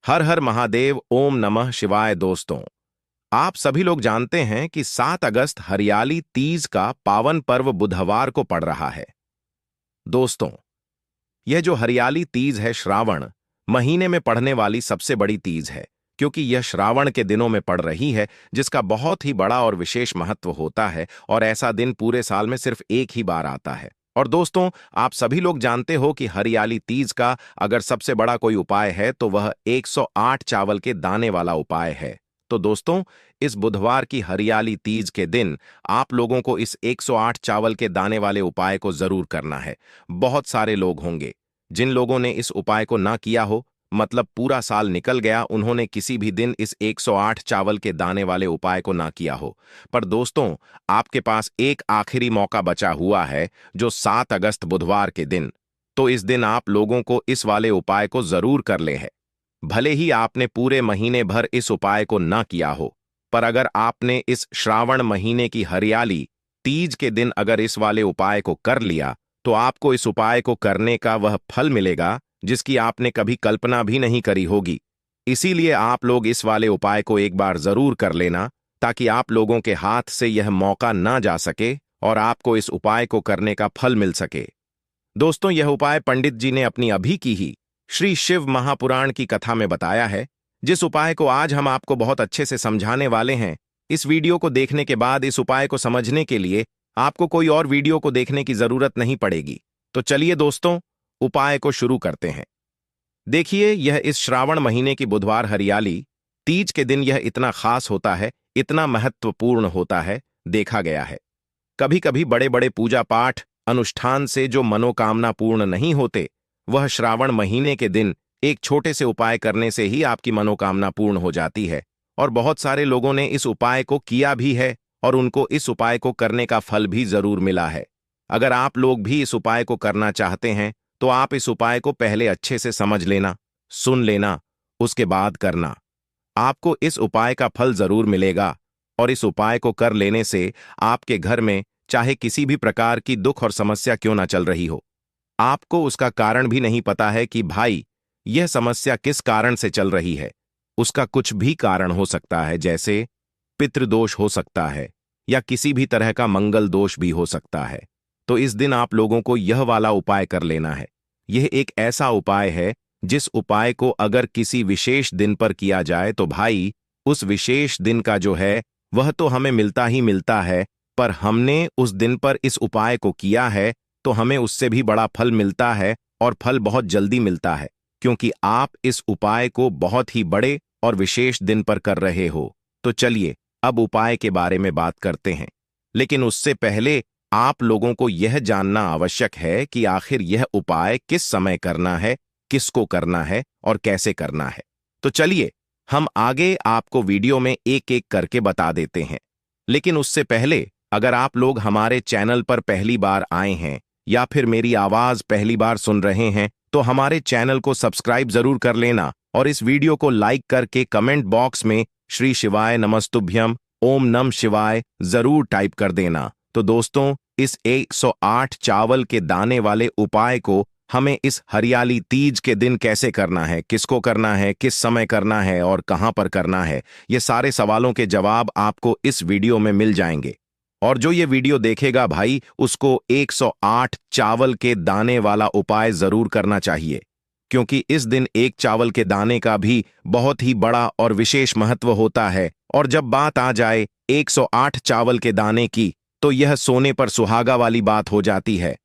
हर हर महादेव, ओम नमः शिवाय। दोस्तों, आप सभी लोग जानते हैं कि 7 अगस्त हरियाली तीज का पावन पर्व बुधवार को पड़ रहा है। दोस्तों, यह जो हरियाली तीज है, श्रावण महीने में पड़ने वाली सबसे बड़ी तीज है, क्योंकि यह श्रावण के दिनों में पड़ रही है, जिसका बहुत ही बड़ा और विशेष महत्व होता है। और ऐसा दिन पूरे साल में सिर्फ एक ही बार आता है। और दोस्तों, आप सभी लोग जानते हो कि हरियाली तीज का अगर सबसे बड़ा कोई उपाय है तो वह 108 चावल के दाने वाला उपाय है। तो दोस्तों, इस बुधवार की हरियाली तीज के दिन आप लोगों को इस 108 चावल के दाने वाले उपाय को जरूर करना है। बहुत सारे लोग होंगे जिन लोगों ने इस उपाय को ना किया हो, मतलब पूरा साल निकल गया, उन्होंने किसी भी दिन इस 108 चावल के दाने वाले उपाय को ना किया हो। पर दोस्तों, आपके पास एक आखिरी मौका बचा हुआ है, जो 7 अगस्त बुधवार के दिन। तो इस दिन आप लोगों को इस वाले उपाय को जरूर कर ले है। भले ही आपने पूरे महीने भर इस उपाय को ना किया हो, पर अगर आपने इस श्रावण महीने की हरियाली तीज के दिन अगर इस वाले उपाय को कर लिया, तो आपको इस उपाय को करने का वह फल मिलेगा जिसकी आपने कभी कल्पना भी नहीं करी होगी। इसीलिए आप लोग इस वाले उपाय को एक बार जरूर कर लेना, ताकि आप लोगों के हाथ से यह मौका ना जा सके और आपको इस उपाय को करने का फल मिल सके। दोस्तों, यह उपाय पंडित जी ने अपनी अभी की ही श्री शिव महापुराण की कथा में बताया है, जिस उपाय को आज हम आपको बहुत अच्छे से समझाने वाले हैं। इस वीडियो को देखने के बाद इस उपाय को समझने के लिए आपको कोई और वीडियो को देखने की जरूरत नहीं पड़ेगी। तो चलिए दोस्तों, उपाय को शुरू करते हैं। देखिए, यह इस श्रावण महीने की बुधवार हरियाली तीज के दिन यह इतना खास होता है, इतना महत्वपूर्ण होता है। देखा गया है कभी कभी बड़े बड़े पूजा पाठ अनुष्ठान से जो मनोकामना पूर्ण नहीं होते, वह श्रावण महीने के दिन एक छोटे से उपाय करने से ही आपकी मनोकामना पूर्ण हो जाती है। और बहुत सारे लोगों ने इस उपाय को किया भी है और उनको इस उपाय को करने का फल भी जरूर मिला है। अगर आप लोग भी इस उपाय को करना चाहते हैं, तो आप इस उपाय को पहले अच्छे से समझ लेना, सुन लेना, उसके बाद करना। आपको इस उपाय का फल जरूर मिलेगा। और इस उपाय को कर लेने से आपके घर में चाहे किसी भी प्रकार की दुख और समस्या क्यों ना चल रही हो, आपको उसका कारण भी नहीं पता है कि भाई यह समस्या किस कारण से चल रही है। उसका कुछ भी कारण हो सकता है, जैसे पितृदोष हो सकता है या किसी भी तरह का मंगल दोष भी हो सकता है। तो इस दिन आप लोगों को यह वाला उपाय कर लेना है। यह एक ऐसा उपाय है जिस उपाय को अगर किसी विशेष दिन पर किया जाए तो भाई उस विशेष दिन का जो है वह तो हमें मिलता ही मिलता है, पर हमने उस दिन पर इस उपाय को किया है तो हमें उससे भी बड़ा फल मिलता है, और फल बहुत जल्दी मिलता है, क्योंकि आप इस उपाय को बहुत ही बड़े और विशेष दिन पर कर रहे हो। तो चलिए अब उपाय के बारे में बात करते हैं। लेकिन उससे पहले आप लोगों को यह जानना आवश्यक है कि आखिर यह उपाय किस समय करना है, किसको करना है और कैसे करना है। तो चलिए हम आगे आपको वीडियो में एक एक करके बता देते हैं। लेकिन उससे पहले अगर आप लोग हमारे चैनल पर पहली बार आए हैं या फिर मेरी आवाज पहली बार सुन रहे हैं, तो हमारे चैनल को सब्सक्राइब जरूर कर लेना और इस वीडियो को लाइक करके कमेंट बॉक्स में श्री शिवाय नमस्तुभ्यम, ओम नम शिवाय जरूर टाइप कर देना। तो दोस्तों, इस 108 चावल के दाने वाले उपाय को हमें इस हरियाली तीज के दिन कैसे करना है, किसको करना है, किस समय करना है और कहां पर करना है, ये सारे सवालों के जवाब आपको इस वीडियो में मिल जाएंगे। और जो ये वीडियो देखेगा भाई, उसको 108 चावल के दाने वाला उपाय जरूर करना चाहिए, क्योंकि इस दिन एक चावल के दाने का भी बहुत ही बड़ा और विशेष महत्व होता है। और जब बात आ जाए 108 चावल के दाने की, तो यह सोने पर सुहागा वाली बात हो जाती है।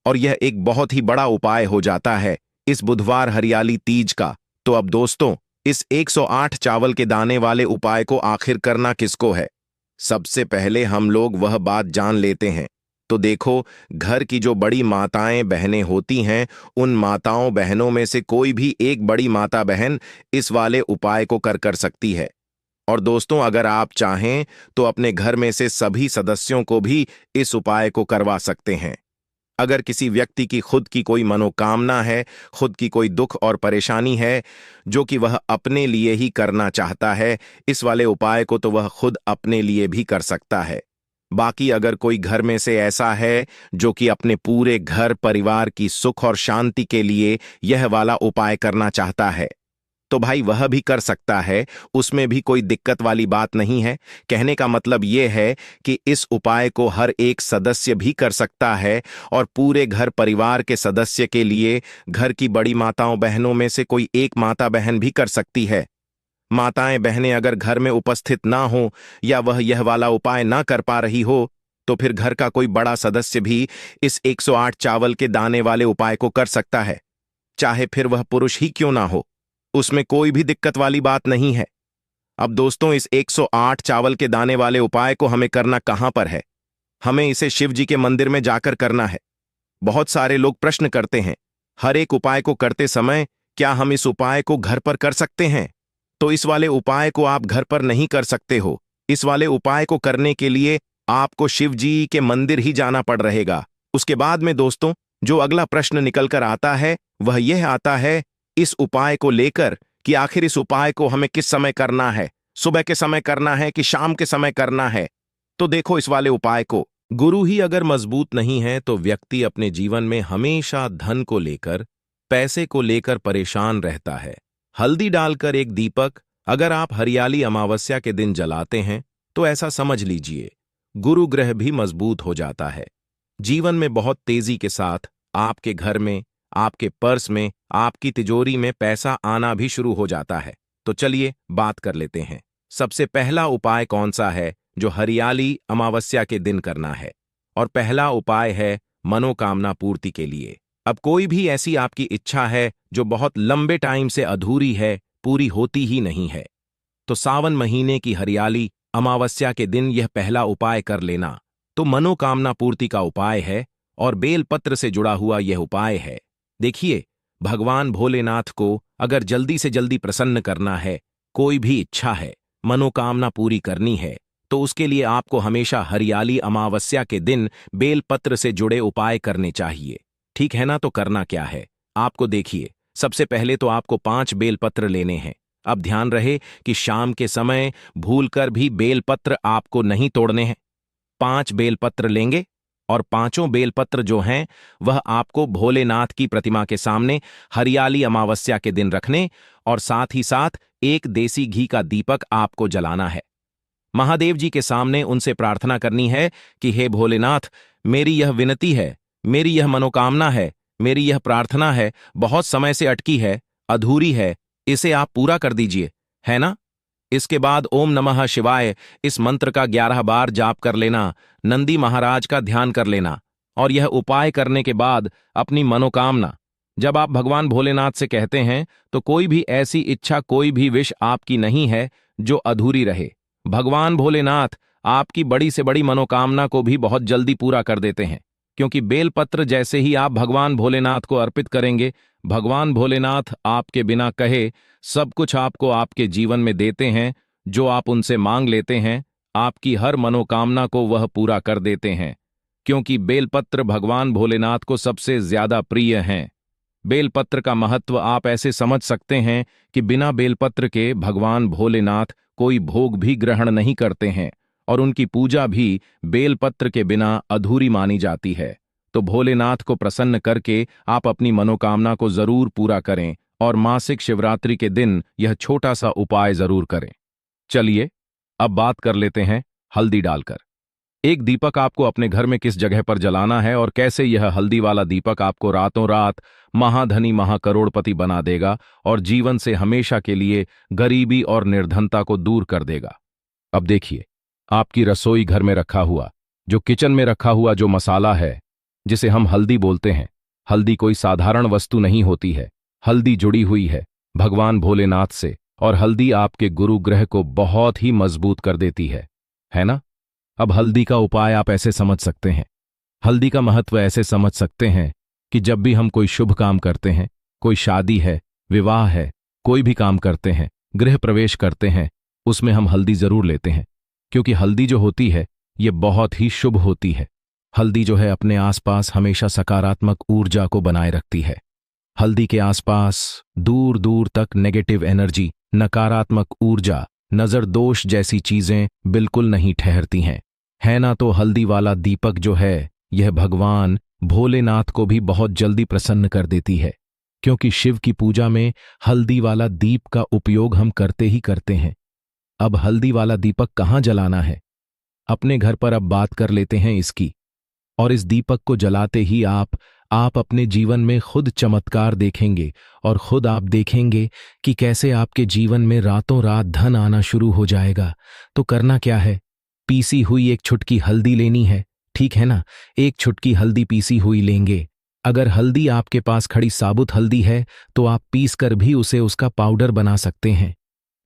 और यह एक बहुत ही बड़ा उपाय हो जाता है इस बुधवार हरियाली तीज का। तो अब दोस्तों, इस 108 चावल के दाने वाले उपाय को आखिर करना किसको है, सबसे पहले हम लोग वह बात जान लेते हैं। तो देखो, घर की जो बड़ी माताएं बहनें होती हैं, उन माताओं बहनों में से कोई भी एक बड़ी माता बहन इस वाले उपाय को कर सकती है। और दोस्तों, अगर आप चाहें तो अपने घर में से सभी सदस्यों को भी इस उपाय को करवा सकते हैं। अगर किसी व्यक्ति की खुद की कोई मनोकामना है, खुद की कोई दुख और परेशानी है जो कि वह अपने लिए ही करना चाहता है, इस वाले उपाय को तो वह खुद अपने लिए भी कर सकता है। बाकी अगर कोई घर में से ऐसा है जो कि अपने पूरे घर परिवार की सुख और शांति के लिए यह वाला उपाय करना चाहता है, तो भाई वह भी कर सकता है, उसमें भी कोई दिक्कत वाली बात नहीं है। कहने का मतलब यह है कि इस उपाय को हर एक सदस्य भी कर सकता है और पूरे घर परिवार के सदस्य के लिए घर की बड़ी माताओं बहनों में से कोई एक माता बहन भी कर सकती है। माताएं बहनें अगर घर में उपस्थित ना हो या वह यह वाला उपाय ना कर पा रही हो, तो फिर घर का कोई बड़ा सदस्य भी इस 108 चावल के दाने वाले उपाय को कर सकता है, चाहे फिर वह पुरुष ही क्यों ना हो। उसमें कोई भी दिक्कत वाली बात नहीं है। अब दोस्तों, इस 108 चावल के दाने वाले उपाय को हमें करना कहां पर है? हमें इसे शिव जी के मंदिर में जाकर करना है। बहुत सारे लोग प्रश्न करते हैं, हर एक उपाय को करते समय क्या हम इस उपाय को घर पर कर सकते हैं? तो इस वाले उपाय को आप घर पर नहीं कर सकते हो। इस वाले उपाय को करने के लिए आपको शिव जी के मंदिर ही जाना पड़ रहेगा। उसके बाद में दोस्तों, जो अगला प्रश्न निकल कर आता है वह यह आता है इस उपाय को लेकर कि आखिर इस उपाय को हमें किस समय करना है, सुबह के समय करना है कि शाम के समय करना है? तो देखो, इस वाले उपाय को गुरु ही अगर मजबूत नहीं है तो व्यक्ति अपने जीवन में हमेशा धन को लेकर, पैसे को लेकर परेशान रहता है। हल्दी डालकर एक दीपक अगर आप हरियाली अमावस्या के दिन जलाते हैं तो ऐसा समझ लीजिए गुरु ग्रह भी मजबूत हो जाता है। जीवन में बहुत तेजी के साथ आपके घर में, आपके पर्स में, आपकी तिजोरी में पैसा आना भी शुरू हो जाता है। तो चलिए बात कर लेते हैं। सबसे पहला उपाय कौन सा है जो हरियाली अमावस्या के दिन करना है? और पहला उपाय है मनोकामना पूर्ति के लिए। अब कोई भी ऐसी आपकी इच्छा है जो बहुत लंबे टाइम से अधूरी है, पूरी होती ही नहीं है, तो सावन महीने की हरियाली अमावस्या के दिन यह पहला उपाय कर लेना तो मनोकामना पूर्ति का उपाय है और बेलपत्र से जुड़ा हुआ यह उपाय है। देखिए, भगवान भोलेनाथ को अगर जल्दी से जल्दी प्रसन्न करना है, कोई भी इच्छा है, मनोकामना पूरी करनी है, तो उसके लिए आपको हमेशा हरियाली अमावस्या के दिन बेलपत्र से जुड़े उपाय करने चाहिए। ठीक है ना? तो करना क्या है आपको, देखिए, सबसे पहले तो आपको 5 बेलपत्र लेने हैं। अब ध्यान रहे कि शाम के समय भूलकर भी बेलपत्र आपको नहीं तोड़ने हैं। 5 बेलपत्र लेंगे और पांचों बेलपत्र जो हैं वह आपको भोलेनाथ की प्रतिमा के सामने हरियाली अमावस्या के दिन रखने और साथ ही साथ एक देसी घी का दीपक आपको जलाना है। महादेव जी के सामने उनसे प्रार्थना करनी है कि हे भोलेनाथ, मेरी यह विनती है, मेरी यह मनोकामना है, मेरी यह प्रार्थना है, बहुत समय से अटकी है, अधूरी है, इसे आप पूरा कर दीजिए, है ना? इसके बाद ओम नमः शिवाय इस मंत्र का 11 बार जाप कर लेना, नंदी महाराज का ध्यान कर लेना और यह उपाय करने के बाद अपनी मनोकामना जब आप भगवान भोलेनाथ से कहते हैं तो कोई भी ऐसी इच्छा, कोई भी विश आपकी नहीं है जो अधूरी रहे। भगवान भोलेनाथ आपकी बड़ी से बड़ी मनोकामना को भी बहुत जल्दी पूरा कर देते हैं, क्योंकि बेलपत्र जैसे ही आप भगवान भोलेनाथ को अर्पित करेंगे, भगवान भोलेनाथ आपके बिना कहे सब कुछ आपको आपके जीवन में देते हैं। जो आप उनसे मांग लेते हैं, आपकी हर मनोकामना को वह पूरा कर देते हैं, क्योंकि बेलपत्र भगवान भोलेनाथ को सबसे ज्यादा प्रिय हैं। बेलपत्र का महत्व आप ऐसे समझ सकते हैं कि बिना बेलपत्र के भगवान भोलेनाथ कोई भोग भी ग्रहण नहीं करते हैं और उनकी पूजा भी बेलपत्र के बिना अधूरी मानी जाती है। तो भोलेनाथ को प्रसन्न करके आप अपनी मनोकामना को जरूर पूरा करें और मासिक शिवरात्रि के दिन यह छोटा सा उपाय जरूर करें। चलिए अब बात कर लेते हैं हल्दी डालकर। एक दीपक आपको अपने घर में किस जगह पर जलाना है और कैसे यह हल्दी वाला दीपक आपको रातों रात महाधनी महाकरोड़पति बना देगा और जीवन से हमेशा के लिए गरीबी और निर्धनता को दूर कर देगा। अब देखिए, आपकी रसोई घर में रखा हुआ, जो किचन में रखा हुआ जो मसाला है, जिसे हम हल्दी बोलते हैं, हल्दी कोई साधारण वस्तु नहीं होती है। हल्दी जुड़ी हुई है भगवान भोलेनाथ से और हल्दी आपके गुरु ग्रह को बहुत ही मजबूत कर देती है ना? अब हल्दी का उपाय आप ऐसे समझ सकते हैं, हल्दी का महत्व ऐसे समझ सकते हैं कि जब भी हम कोई शुभ काम करते हैं, कोई शादी है, विवाह है, कोई भी काम करते हैं, गृह प्रवेश करते हैं, उसमें हम हल्दी जरूर लेते हैं, क्योंकि हल्दी जो होती है ये बहुत ही शुभ होती है। हल्दी जो है अपने आसपास हमेशा सकारात्मक ऊर्जा को बनाए रखती है। हल्दी के आसपास दूर दूर तक नेगेटिव एनर्जी, नकारात्मक ऊर्जा, नजर दोष जैसी चीजें बिल्कुल नहीं ठहरती हैं, है ना? तो हल्दी वाला दीपक जो है यह भगवान भोलेनाथ को भी बहुत जल्दी प्रसन्न कर देती है। क्योंकि शिव की पूजा में हल्दी वाला दीप का उपयोग हम करते ही करते हैं। अब हल्दी वाला दीपक कहाँ जलाना है, अपने घर पर अब बात कर लेते हैं इसकी। और इस दीपक को जलाते ही आप अपने जीवन में खुद चमत्कार देखेंगे और खुद आप देखेंगे कि कैसे आपके जीवन में रातों रात धन आना शुरू हो जाएगा। तो करना क्या है, पीसी हुई एक छुटकी हल्दी लेनी है, ठीक है ना। एक छुटकी हल्दी पीसी हुई लेंगे। अगर हल्दी आपके पास खड़ी साबुत हल्दी है तो आप पीस कर भी उसे उसका पाउडर बना सकते हैं।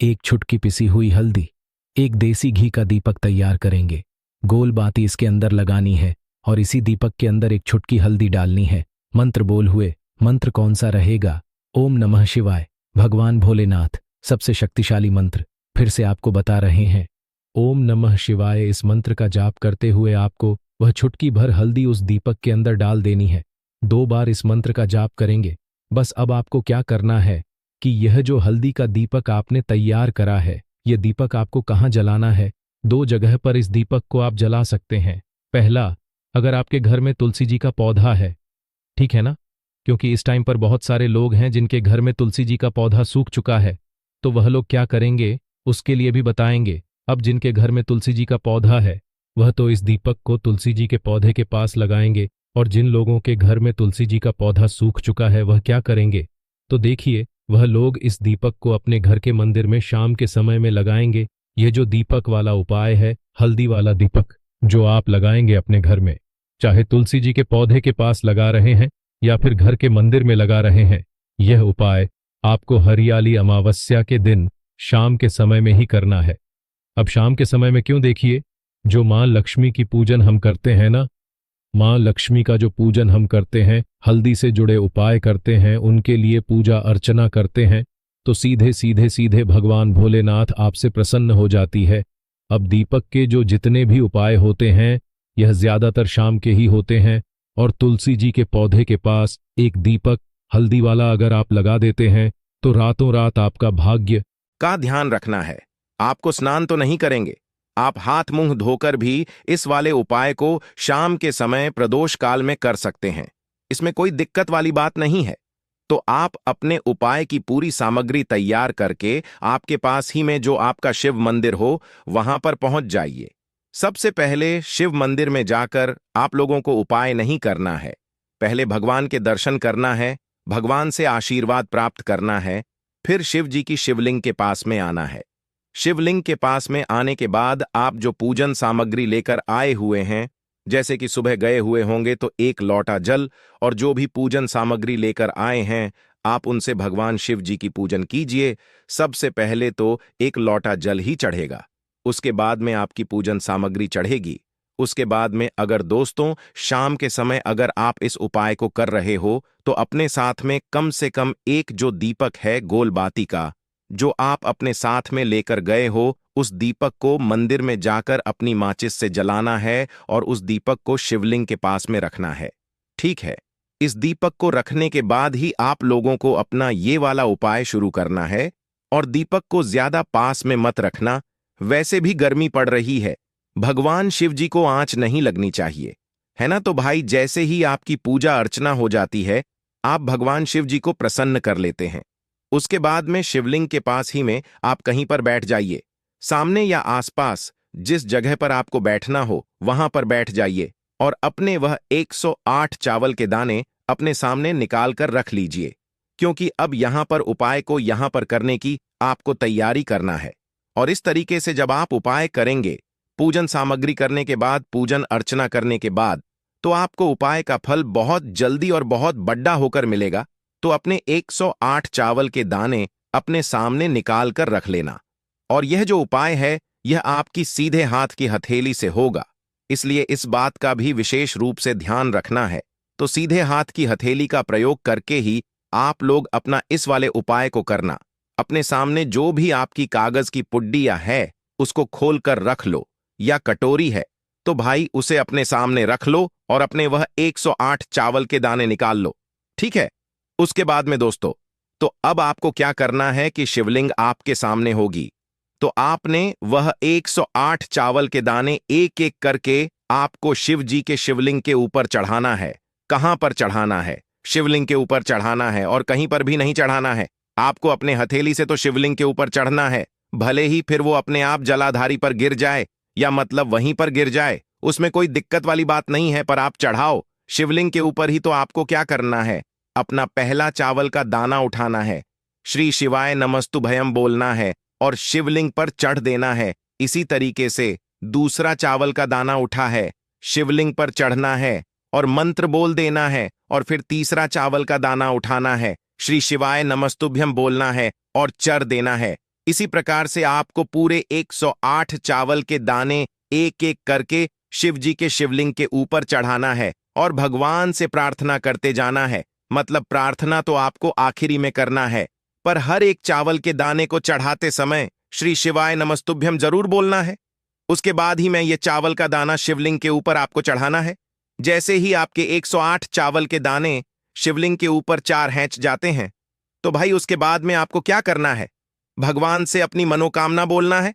एक छुटकी पिसी हुई हल्दी, एक देसी घी का दीपक तैयार करेंगे। गोल बाती इसके अंदर लगानी है और इसी दीपक के अंदर एक छुटकी हल्दी डालनी है। मंत्र बोल हुए, मंत्र कौन सा रहेगा? ओम नमः शिवाय। भगवान भोलेनाथ सबसे शक्तिशाली मंत्र फिर से आपको बता रहे हैं। ओम नमः शिवाय इस मंत्र का जाप करते हुए आपको वह छुटकी भर हल्दी उस दीपक के अंदर डाल देनी है। 2 बार इस मंत्र का जाप करेंगे। बस अब आपको क्या करना है कि यह जो हल्दी का दीपक आपने तैयार करा है, यह दीपक आपको कहाँ जलाना है? 2 जगह पर इस दीपक को आप जला सकते हैं। पहला, अगर आपके घर में तुलसी जी का पौधा है, ठीक है ना, क्योंकि इस टाइम पर बहुत सारे लोग हैं जिनके घर में तुलसी जी का पौधा सूख चुका है, तो वह लोग क्या करेंगे उसके लिए भी बताएंगे। अब जिनके घर में तुलसी जी का पौधा है वह तो इस दीपक को तुलसी जी के पौधे के पास लगाएंगे, और जिन लोगों के घर में तुलसी जी का पौधा सूख चुका है वह क्या करेंगे, तो देखिए वह लोग इस दीपक को अपने घर के मंदिर में शाम के समय में लगाएंगे। यह जो दीपक वाला उपाय है, हल्दी वाला दीपक जो आप लगाएंगे अपने घर में, चाहे तुलसी जी के पौधे के पास लगा रहे हैं या फिर घर के मंदिर में लगा रहे हैं, यह उपाय आपको हरियाली अमावस्या के दिन शाम के समय में ही करना है। अब शाम के समय में क्यों? देखिए, जो माँ लक्ष्मी की पूजन हम करते हैं ना, माँ लक्ष्मी का जो पूजन हम करते हैं, हल्दी से जुड़े उपाय करते हैं, उनके लिए पूजा अर्चना करते हैं, तो सीधे भगवान भोलेनाथ आपसे प्रसन्न हो जाती है। अब दीपक के जो जितने भी उपाय होते हैं यह ज्यादातर शाम के ही होते हैं, और तुलसी जी के पौधे के पास एक दीपक हल्दी वाला अगर आप लगा देते हैं तो रातों रात आपका भाग्य का ध्यान रखना है। आपको स्नान तो नहीं करेंगे, आप हाथ मुंह धोकर भी इस वाले उपाय को शाम के समय प्रदोष काल में कर सकते हैं। इसमें कोई दिक्कत वाली बात नहीं है। तो आप अपने उपाय की पूरी सामग्री तैयार करके आपके पास ही में जो आपका शिव मंदिर हो वहां पर पहुंच जाइए। सबसे पहले शिव मंदिर में जाकर आप लोगों को उपाय नहीं करना है, पहले भगवान के दर्शन करना है, भगवान से आशीर्वाद प्राप्त करना है, फिर शिव जी की शिवलिंग के पास में आना है। शिवलिंग के पास में आने के बाद आप जो पूजन सामग्री लेकर आए हुए हैं, जैसे कि सुबह गए हुए होंगे तो 1 लोटा जल, और जो भी पूजन सामग्री लेकर आए हैं आप उनसे भगवान शिव जी की पूजन कीजिए। सबसे पहले तो 1 लोटा जल ही चढ़ेगा, उसके बाद में आपकी पूजन सामग्री चढ़ेगी। उसके बाद में अगर दोस्तों शाम के समय अगर आप इस उपाय को कर रहे हो तो अपने साथ में कम से कम एक जो दीपक है गोल बाती का, जो आप अपने साथ में लेकर गए हो, उस दीपक को मंदिर में जाकर अपनी माचिस से जलाना है और उस दीपक को शिवलिंग के पास में रखना है। ठीक है, इस दीपक को रखने के बाद ही आप लोगों को अपना ये वाला उपाय शुरू करना है, और दीपक को ज्यादा पास में मत रखना, वैसे भी गर्मी पड़ रही है, भगवान शिव जी को आंच नहीं लगनी चाहिए, है ना। तो भाई जैसे ही आपकी पूजा अर्चना हो जाती है आप भगवान शिव जी को प्रसन्न कर लेते हैं। उसके बाद में शिवलिंग के पास ही में आप कहीं पर बैठ जाइए, सामने या आसपास जिस जगह पर आपको बैठना हो वहां पर बैठ जाइए, और अपने वह 108 चावल के दाने अपने सामने निकाल कर रख लीजिए, क्योंकि अब यहां पर उपाय को यहां पर करने की आपको तैयारी करना है। और इस तरीके से जब आप उपाय करेंगे, पूजन सामग्री करने के बाद, पूजन अर्चना करने के बाद, तो आपको उपाय का फल बहुत जल्दी और बहुत बड़ा होकर मिलेगा। तो अपने 108 चावल के दाने अपने सामने निकाल कर रख लेना, और यह जो उपाय है यह आपकी सीधे हाथ की हथेली से होगा, इसलिए इस बात का भी विशेष रूप से ध्यान रखना है। तो सीधे हाथ की हथेली का प्रयोग करके ही आप लोग अपना इस वाले उपाय को करना। अपने सामने जो भी आपकी कागज की पुड्डिया है उसको खोलकर रख लो, या कटोरी है तो भाई उसे अपने सामने रख लो और अपने वह 108 चावल के दाने निकाल लो। ठीक है, उसके बाद में दोस्तों, तो अब आपको क्या करना है कि शिवलिंग आपके सामने होगी, तो आपने वह 108 चावल के दाने एक एक करके आपको शिव जी के शिवलिंग के ऊपर चढ़ाना है। कहां पर चढ़ाना है? शिवलिंग के ऊपर चढ़ाना है और कहीं पर भी नहीं चढ़ाना है। आपको अपने हथेली से तो शिवलिंग के ऊपर चढ़ना है, भले ही फिर वो अपने आप जलाधारी पर गिर जाए या मतलब वहीं पर गिर जाए, उसमें कोई दिक्कत वाली बात नहीं है, पर आप चढ़ाओ शिवलिंग के ऊपर ही। तो आपको क्या करना है, अपना पहला चावल का दाना उठाना है, श्री शिवाय नमस्तुभयम बोलना है और शिवलिंग पर चढ़ देना है। इसी तरीके से दूसरा चावल का दाना उठा है, शिवलिंग पर चढ़ना है और मंत्र बोल देना है, और फिर तीसरा चावल का दाना उठाना है, श्री शिवाय नमस्तुभ्यम बोलना है और चढ़ देना है। इसी प्रकार से आपको पूरे 108 चावल के दाने एक एक करके शिव जी के शिवलिंग के ऊपर चढ़ाना है और भगवान से प्रार्थना करते जाना है। मतलब प्रार्थना तो आपको आखिरी में करना है, पर हर एक चावल के दाने को चढ़ाते समय श्री शिवाय नमस्तुभ्यम जरूर बोलना है। उसके बाद ही मैं ये चावल का दाना शिवलिंग के ऊपर आपको चढ़ाना है। जैसे ही आपके 108 चावल के दाने शिवलिंग के ऊपर 4 हैंच जाते हैं, तो भाई उसके बाद में आपको क्या करना है, भगवान से अपनी मनोकामना बोलना है।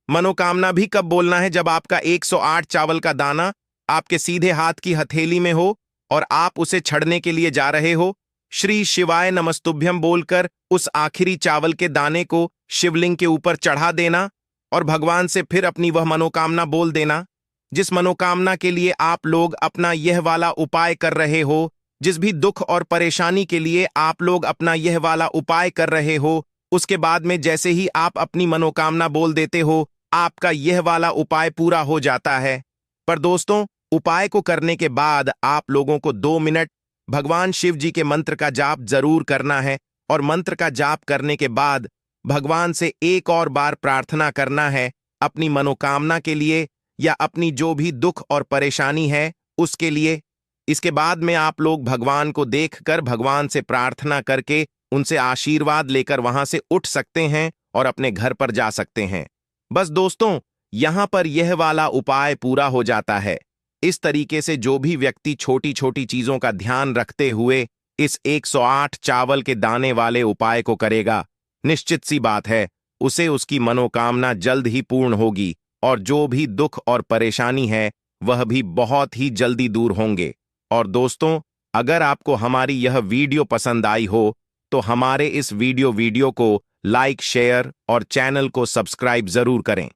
मनोकामना भी कब बोलना है, जब आपका 108 चावल का दाना आपके सीधे हाथ की हथेली में हो और आप उसे छड़ने के लिए जा रहे हो। श्री शिवाय नमस्तुभ्यम बोलकर उस आखिरी चावल के दाने को शिवलिंग के ऊपर चढ़ा देना और भगवान से फिर अपनी वह मनोकामना बोल देना, जिस मनोकामना के लिए आप लोग अपना यह वाला उपाय कर रहे हो। जिस भी दुख और परेशानी के लिए आप लोग अपना यह वाला उपाय कर रहे हो, उसके बाद में जैसे ही आप अपनी मनोकामना बोल देते हो, आपका यह वाला उपाय पूरा हो जाता है। पर दोस्तों, उपाय को करने के बाद आप लोगों को 2 मिनट भगवान शिव जी के मंत्र का जाप जरूर करना है, और मंत्र का जाप करने के बाद भगवान से एक और बार प्रार्थना करना है अपनी मनोकामना के लिए या अपनी जो भी दुख और परेशानी है उसके लिए। इसके बाद में आप लोग भगवान को देखकर भगवान से प्रार्थना करके उनसे आशीर्वाद लेकर वहां से उठ सकते हैं और अपने घर पर जा सकते हैं। बस दोस्तों, यहां पर यह वाला उपाय पूरा हो जाता है। इस तरीके से जो भी व्यक्ति छोटी छोटी चीजों का ध्यान रखते हुए इस 108 चावल के दाने वाले उपाय को करेगा, निश्चित सी बात है उसे उसकी मनोकामना जल्द ही पूर्ण होगी और जो भी दुख और परेशानी है वह भी बहुत ही जल्दी दूर होंगे। और दोस्तों, अगर आपको हमारी यह वीडियो पसंद आई हो तो हमारे इस वीडियो को लाइक, शेयर और चैनल को सब्सक्राइब जरूर करें।